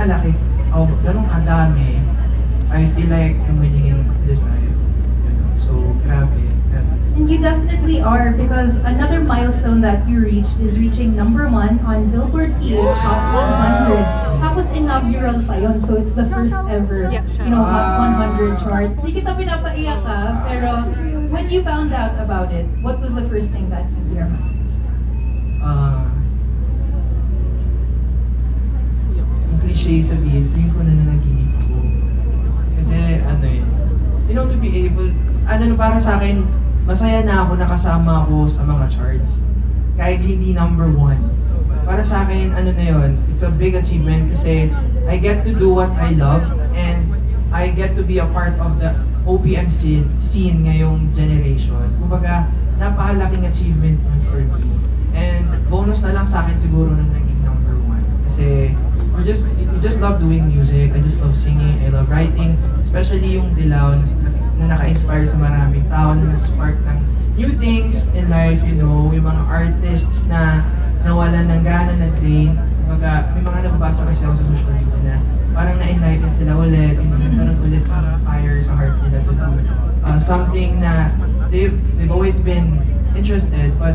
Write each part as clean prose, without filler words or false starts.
kalaki, ganun kadami, I feel like I'm winning in this life. You know? So, grabe. And you definitely are, because another milestone that you reached is reaching #1 on Billboard PH Hot 100. Tapos inaugural pa yun, so it's the first ever, Hot 100 chart. Hindi kita pinapaiyak pero when you found out about it, what was the first thing that you hear? Ang cliche sabihin, feeling ko na nanaginip ako. Kasi to be able, para sa akin, masaya na ako nakasama ako sa mga charts. Kahit hindi #1. Para sa akin, it's a big achievement kasi I get to do what I love and I get to be a part of the OPM scene ngayong generation. Kumbaga, napakalaking achievement nun for me. And bonus na lang sa akin siguro nung naging #1. Kasi we just love doing music. I just love singing. I love writing. Especially yung Dilaw na naka-inspire sa maraming tao, na nag-spark ng new things in life, yung mga artists na nawalan ng gana, na drain. Kumbaga, may mga nababasa kasi ako sa social media na parang na-enlighten sila ulit, nagkaroon ulit para fire sa heart nila to do something na they've always been interested, but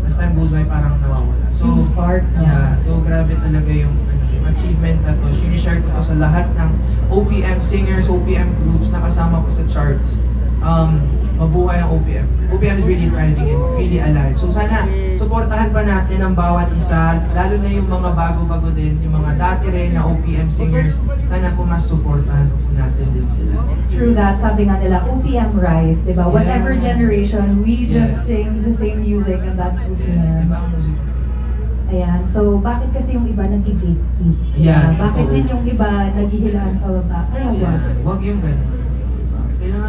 as time goes by, parang nawawala. So, spark. Yeah, so grabe talaga yung achievement na to. Sinishare ko to sa lahat ng OPM singers, OPM groups na kasama ko sa charts. Mabuhay ang OPM. OPM is really thriving and really alive. So sana, supportahan pa natin ang bawat isa, lalo na yung mga bago-bago din, yung mga dati rin na OPM singers. Sana po mas supportahan po natin din sila. True that. Sabi nga nila, OPM rise, di ba? Yeah. Whatever generation, we just Yes. sing the same music and that's Yes, OPM. iba ang music. Ayan. So, bakit kasi yung iba nag-gatekeep? Yeah, Bakit totoo. din yung iba naghihilaan pababa? Kaya wag. Huwag yung ganun. Kailangan